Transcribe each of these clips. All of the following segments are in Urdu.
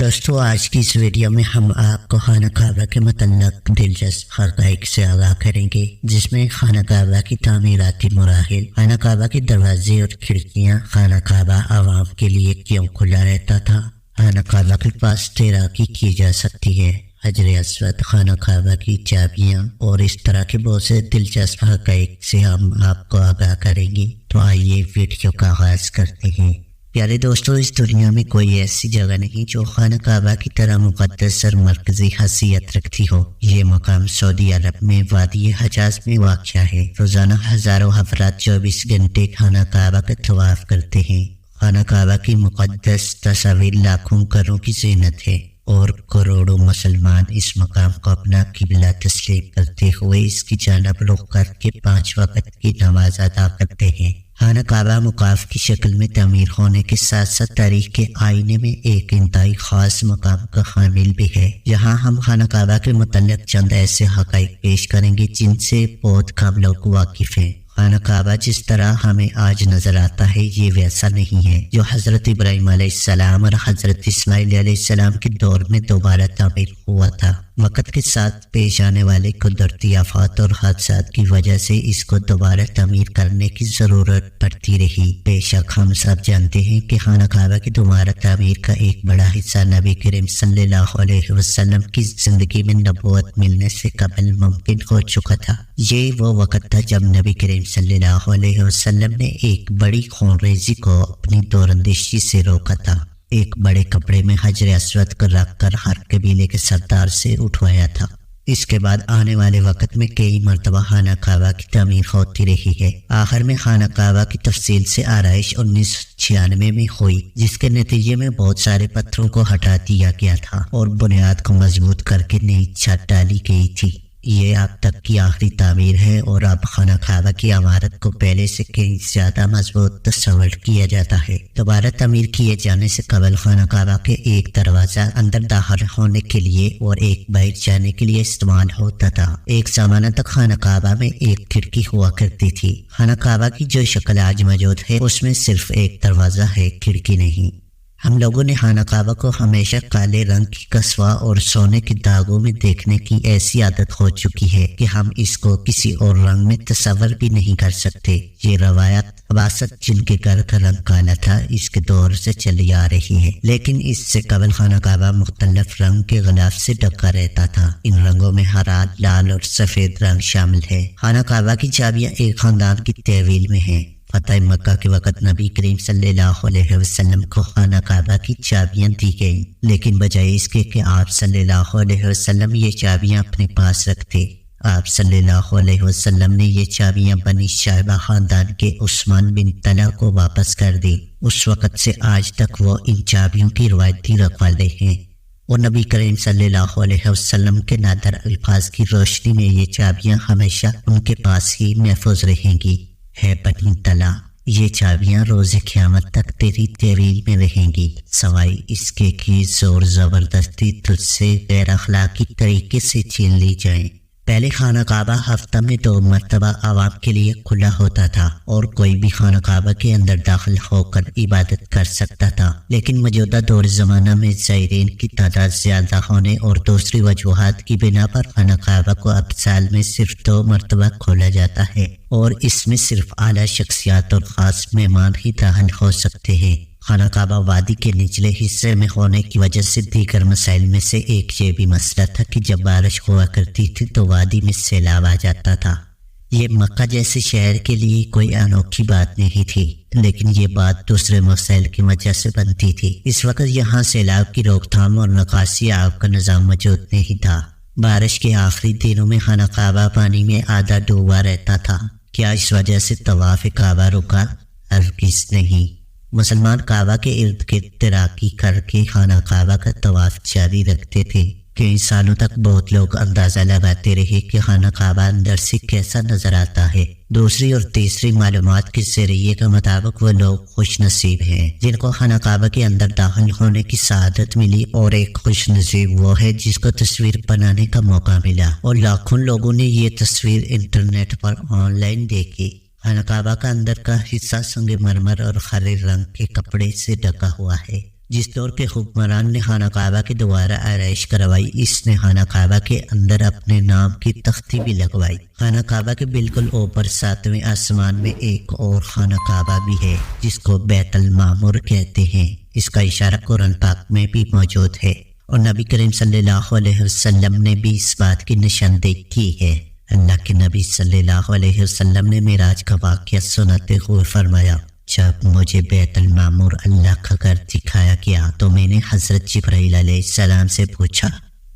دوستو آج کی اس ویڈیو میں ہم آپ کو خانہ کعبہ کے متعلق دلچسپ حقائق سے آگاہ کریں گے، جس میں خانہ کعبہ کی تعمیراتی مراحل، خانہ کعبہ کے دروازے اور کھڑکیاں، خانہ کعبہ عوام کے لیے کیوں کھلا رہتا تھا، خانہ کعبہ کے پاس تیراکی کی جا سکتی ہے، حجر اسود، خانہ کعبہ کی چابیاں اور اس طرح کے بہت سے دلچسپ حقائق سے ہم آپ کو آگاہ کریں گے۔ تو آئیے ویڈیو کا آغاز کرتے ہیں۔ پیارے دوستو، اس دنیا میں کوئی ایسی جگہ نہیں جو خانہ کعبہ کی طرح مقدس اور مرکزی حیثیت رکھتی ہو۔ یہ مقام سعودی عرب میں وادی حجاز میں واقع ہے۔ روزانہ ہزاروں افراد 24 گھنٹے خانہ کعبہ کا طواف کرتے ہیں۔ خانہ کعبہ کی مقدس تصویر لاکھوں گھروں کی زینت ہے اور کروڑوں مسلمان اس مقام کو اپنا قبلہ تسلیم کرتے ہوئے اس کی جانب رخ کر کے 5 وقت کی نماز ادا کرتے ہیں۔ خانہ کعبہ مقاف کی شکل میں تعمیر ہونے کے ساتھ ساتھ تاریخ کے آئینے میں ایک انتہائی خاص مقام کا حامل بھی ہے۔ یہاں ہم خانہ کعبہ کے متعلق چند ایسے حقائق پیش کریں گے جن سے بہت کم لوگ واقف ہیں۔ خانہ کعبہ جس طرح ہمیں آج نظر آتا ہے یہ ویسا نہیں ہے جو حضرت ابراہیم علیہ السلام اور حضرت اسماعیل علیہ السلام کے دور میں دوبارہ تعمیر ہوا تھا۔ وقت کے ساتھ پیش آنے والے قدرتی آفات اور حادثات کی وجہ سے اس کو دوبارہ تعمیر کرنے کی ضرورت پڑتی رہی۔ بے شک ہم سب جانتے ہیں کہ خانہ کعبہ کی دوبارہ تعمیر کا ایک بڑا حصہ نبی کریم صلی اللہ علیہ وسلم کی زندگی میں نبوت ملنے سے قبل ممکن ہو چکا تھا۔ یہ وہ وقت تھا جب نبی کریم صلی اللہ علیہ وسلم نے ایک بڑی خون ریزی کو اپنی دوراندیشی سے روکا تھا۔ ایک بڑے کپڑے میں حجر اسود کو رکھ کر ہر قبیلے کے سردار سے اٹھوایا تھا۔ اس کے بعد آنے والے وقت میں کئی مرتبہ خانہ کعبہ کی تعمیر ہوتی رہی ہے۔ آخر میں خانہ کعبہ کی تفصیل سے آرائش 1996 میں ہوئی، جس کے نتیجے میں بہت سارے پتھروں کو ہٹا دیا گیا تھا اور بنیاد کو مضبوط کر کے نئی چھت ڈالی گئی تھی۔ یہ اب تک کی آخری تعمیر ہے اور اب خانہ کعبہ کی عمارت کو پہلے سے کہیں زیادہ مضبوط تصور کیا جاتا ہے۔ دوبارہ تعمیر کیے جانے سے قبل خانہ کعبہ کے ایک دروازہ اندر داخل ہونے کے لیے اور ایک باہر جانے کے لیے استعمال ہوتا تھا۔ ایک زمانہ تک خانہ کعبہ میں ایک کھڑکی ہوا کرتی تھی۔ خانہ کعبہ کی جو شکل آج موجود ہے اس میں صرف ایک دروازہ ہے، کھڑکی نہیں۔ ہم لوگوں نے خانہ کعبہ کو ہمیشہ کالے رنگ کی کسوہ اور سونے کے داغوں میں دیکھنے کی ایسی عادت ہو چکی ہے کہ ہم اس کو کسی اور رنگ میں تصور بھی نہیں کر سکتے۔ یہ روایت عباست جن کے گھر کا رنگ کالا تھا اس کے دور سے چلی آ رہی ہے، لیکن اس سے قبل خانہ کعبہ مختلف رنگ کے غلاف سے ڈھکا رہتا تھا۔ ان رنگوں میں ہرا، لال اور سفید رنگ شامل ہے۔ خانہ کعبہ کی چابیاں ایک خاندان کی تحویل میں ہیں۔ فتح مکہ کے وقت نبی کریم صلی اللہ علیہ وسلم کو خانہ کعبہ کی چابیاں دی گئیں، لیکن بجائے اس کے کہ آپ صلی اللہ علیہ وسلم یہ چابیاں اپنے پاس رکھتے، آپ صلی اللہ علیہ وسلم نے یہ چابیاں بنی شائبہ خاندان کے عثمان بن طلحہ کو واپس کر دی۔ اس وقت سے آج تک وہ ان چابیوں کی روایتی رکھوالے ہیں اور نبی کریم صلی اللہ علیہ وسلم کے نادر الفاظ کی روشنی میں یہ چابیاں ہمیشہ ان کے پاس ہی محفوظ رہیں گی۔ ہے بنی طلحہ، یہ چابیاں روز قیامت تک تیری تحویل میں رہیں گی، سوائے اس کے کہ زور زبردستی تجھ سے غیر اخلاقی طریقے سے چھین لی جائیں۔ پہلے خانہ کعبہ ہفتہ میں 2 مرتبہ عوام کے لیے کھلا ہوتا تھا اور کوئی بھی خانہ کعبہ کے اندر داخل ہو کر عبادت کر سکتا تھا، لیکن موجودہ دور زمانہ میں زائرین کی تعداد زیادہ ہونے اور دوسری وجوہات کی بنا پر خانہ کعبہ کو اب سال میں صرف 2 مرتبہ کھولا جاتا ہے اور اس میں صرف اعلیٰ شخصیات اور خاص مہمان ہی داخل ہو سکتے ہیں۔ خانہ کعبہ وادی کے نچلے حصے میں ہونے کی وجہ سے دیگر مسائل میں سے ایک یہ بھی مسئلہ تھا کہ جب بارش ہوا کرتی تھی تو وادی میں سیلاب آ جاتا تھا۔ یہ مکہ جیسے شہر کے لیے کوئی انوکھی بات نہیں تھی، لیکن یہ بات دوسرے مسائل کی وجہ سے بنتی تھی۔ اس وقت یہاں سیلاب کی روک تھام اور نکاسی آب کا نظام موجود نہیں تھا۔ بارش کے آخری دنوں میں خانہ کعبہ پانی میں آدھا ڈوبا رہتا تھا۔ کیا اس وجہ سے طواف کعبہ رکا؟ ہرگز نہیں۔ مسلمان کعبہ کے ارد گرد تیراکی کر کے خانہ کعبہ کا طواف جاری رکھتے تھے۔ کئی سالوں تک بہت لوگ اندازہ لگاتے رہے کہ خانہ کعبہ اندر سے کیسا نظر آتا ہے۔ دوسری اور تیسری معلومات کے ذریعے کے مطابق وہ لوگ خوش نصیب ہیں جن کو خانہ کعبہ کے اندر داخل ہونے کی سعادت ملی، اور ایک خوش نصیب وہ ہے جس کو تصویر بنانے کا موقع ملا، اور لاکھوں لوگوں نے یہ تصویر انٹرنیٹ پر آن لائن دیکھی۔ خانہ کعبہ کا اندر کا حصہ سنگ مرمر اور ہرے رنگ کے کپڑے سے ڈھکا ہوا ہے۔ جس دور کے حکمران نے خانہ کعبہ کے دوبارہ آرائش کروائی، اس نے خانہ کعبہ کے اندر اپنے نام کی تختی بھی لگوائی۔ خانہ کعبہ کے بالکل اوپر 7ویں آسمان میں ایک اور خانہ کعبہ بھی ہے جس کو بیت المعمور کہتے ہیں۔ اس کا اشارہ قرآن پاک میں بھی موجود ہے اور نبی کریم صلی اللہ علیہ وسلم نے بھی اس بات کی نشاندہی کی ہے۔ اللہ کے نبی صلی اللہ علیہ وسلم نے معراج کا واقعہ سناتے ہوئے فرمایا، جب مجھے بیت المعمور اللہ کا گھر دکھایا گیا تو میں نے حضرت جبرائیل علیہ السلام سے پوچھا۔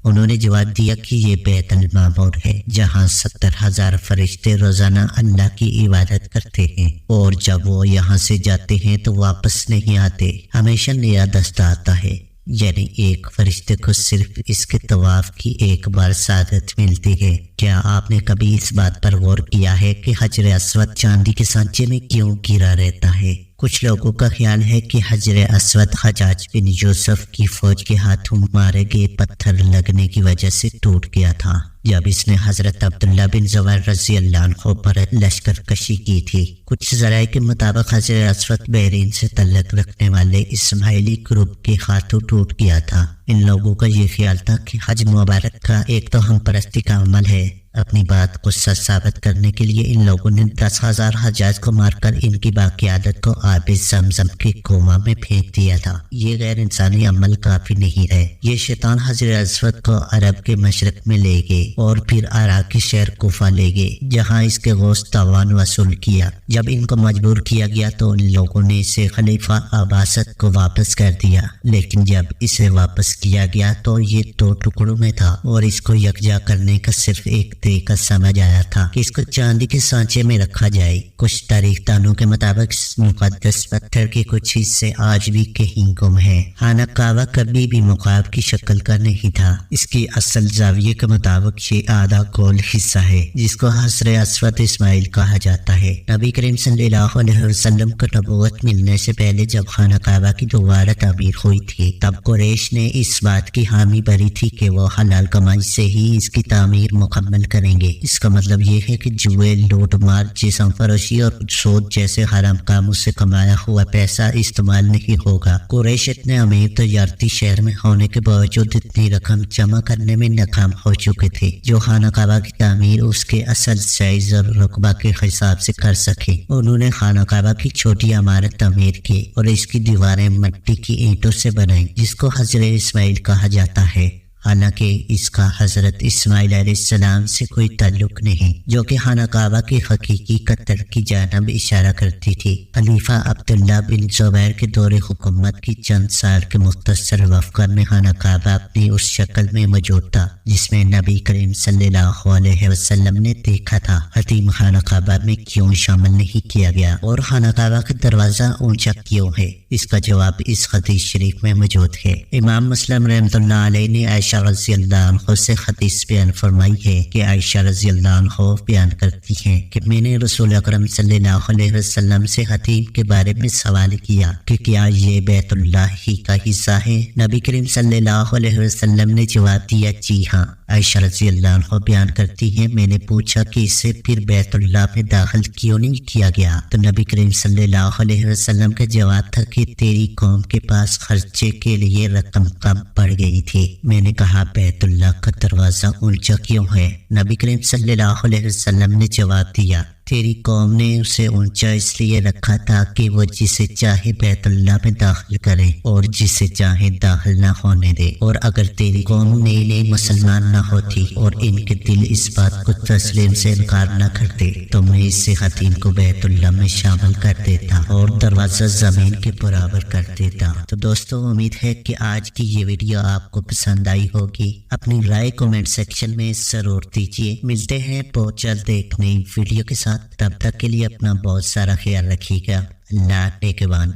انہوں نے جواب دیا کہ یہ بیت المعمور ہے جہاں 70,000 فرشتے روزانہ اللہ کی عبادت کرتے ہیں، اور جب وہ یہاں سے جاتے ہیں تو واپس نہیں آتے، ہمیشہ نیا دستہ آتا ہے۔ یعنی ایک فرشتے کو صرف اس کے طواف کی ایک بار سعادت ملتی ہے۔ کیا آپ نے کبھی اس بات پر غور کیا ہے کہ حجر اسود چاندی کے سانچے میں کیوں گرا رہتا ہے؟ کچھ لوگوں کا خیال ہے کہ حجر اسود حجاج بن یوسف کی فوج کے ہاتھوں مارے گئے پتھر لگنے کی وجہ سے ٹوٹ گیا تھا جب اس نے حضرت عبداللہ بن زبیر رضی اللہ عنہ پر لشکر کشی کی تھی۔ کچھ ذرائع کے مطابق حجر اسود بحرین سے تعلق رکھنے والے اسماعیلی گروپ کے ہاتھوں ٹوٹ گیا تھا۔ ان لوگوں کا یہ خیال تھا کہ حج مبارک کا ایک توہم پرستی کا عمل ہے۔ اپنی بات کو سچ ثابت کرنے کے لیے ان لوگوں نے 10,000 حجاج کو مار کر ان کی باقی عادت کو آب زمزم کے کنواں میں پھینک دیا تھا۔ یہ غیر انسانی عمل کافی نہیں ہے۔ یہ شیطان حجر اسود کو عرب کے مشرق میں لے گئے اور پھر عراق کے شہر کوفہ لے گئے جہاں اس کے گوشت تاوان وصول کیا۔ جب ان کو مجبور کیا گیا تو ان لوگوں نے اسے خلیفہ عباسد کو واپس کر دیا، لیکن جب اسے واپس کیا گیا تو یہ 2 ٹکڑوں میں تھا اور اس کو یکجا کرنے کا صرف ایک طریقہ سمجھ آیا تھا کہ اس کو چاندی کے سانچے میں رکھا جائے۔ کچھ تاریخ دانوں کے مطابق اس مقدس پتھر کے کچھ حصے آج بھی کہیں گم ہیں۔ خانہ کعبہ کبھی بھی مکعب کی شکل کا نہیں تھا۔ اس کی اصل زاویے کے مطابق یہ آدھا گول حصہ ہے جس کو حجر اسود اسماعیل کہا جاتا ہے۔ نبی کریم صلی اللہ علیہ وسلم کو نبوت ملنے سے پہلے جب خانہ کعبہ کی دوبارہ تعمیر ہوئی تھی تب قریش نے اس بات کی حامی بھری تھی کہ وہ حلال کمائی سے ہی اس کی تعمیر مکمل کریں گے۔ اس کا مطلب یہ ہے کہ جوئے، لوٹ مار، جسم فروشی اور سود جیسے حرام کاموں سے کمایا ہوا پیسہ استعمال نہیں ہوگا۔ قریش اتنے امیر تجارتی شہر میں ہونے کے باوجود اتنی رقم جمع کرنے میں ناکام ہو چکے تھے جو خانہ کعبہ کی تعمیر اس کے اصل سائز اور رقبہ کے حساب سے کر سکے۔ انہوں نے خانہ کعبہ کی چھوٹی عمارت تعمیر کی اور اس کی دیواریں مٹی کی اینٹوں سے بنائیں جس کو حجر اسماعیل کہا جاتا ہے، حالانکہ اس کا حضرت اسماعیل علیہ السلام سے کوئی تعلق نہیں، جو کہ خانہ کعبہ کے حقیقی قطر کی جانب اشارہ کرتی تھی۔ خلیفہ عبداللہ بن زبیر کے دور حکومت کی چند سال کے مختصر وقت میں خانہ کعبہ اپنی اس شکل میں موجود تھا جس میں نبی کریم صلی اللہ علیہ وسلم نے دیکھا تھا۔ خاتم خانہ کعبہ میں کیوں شامل نہیں کیا گیا اور خانہ کعبہ کا دروازہ اونچا کیوں ہے؟ اس کا جواب اس حدیث شریف میں موجود ہے۔ امام مسلم رحمۃ اللہ علیہ نے عائشہ رضی اللہ عنہ سے حدیث بیان فرمائی ہے کہ عائشہ رضی اللہ عنہ بیان کرتی ہیں کہ میں نے رسول اکرم صلی اللہ علیہ وسلم سے خاتم کے بارے میں سوال کیا کہ کیا یہ بیت اللہ ہی کا حصہ ہے؟ نبی کریم صلی اللہ علیہ وسلم نے جواب دیا جی ہاں۔ عائشہ رضی اللہ عنہ بیان کرتی ہیں میں نے پوچھا کہ اسے پھر بیت اللہ میں داخل کیوں نہیں کیا گیا تو نبی کریم صلی اللہ علیہ وسلم کا جواب تھا کہ تیری قوم کے پاس خرچے کے لیے رقم کم پڑ گئی تھی۔ میں نے کہا بیت اللہ کا دروازہ اونچا کیوں ہے؟ نبی کریم صلی اللہ علیہ وسلم نے جواب دیا تیری قوم نے اسے اونچا اس لیے رکھا تھا کہ وہ جسے چاہے بیت اللہ میں داخل کرے اور جسے چاہے داخل نہ ہونے دے، اور اگر تیری قوم نئی مسلمان نہ ہوتی اور ان کے دل اس بات کو تسلیم سے انکار نہ کرتے تو میں اس سے خاتم کو بیت اللہ میں شامل کر دیتا اور دروازہ زمین کے برابر کر دیتا۔ تو دوستو امید ہے کہ آج کی یہ ویڈیو آپ کو پسند آئی ہوگی۔ اپنی رائے کمنٹ سیکشن میں ضرور دیجیے۔ ملتے ہیں بہت جلد ایک نئی ویڈیو کے ساتھ، تب تک کے لیے اپنا بہت سارا خیال رکھیے گا۔ اللہ نگہبان۔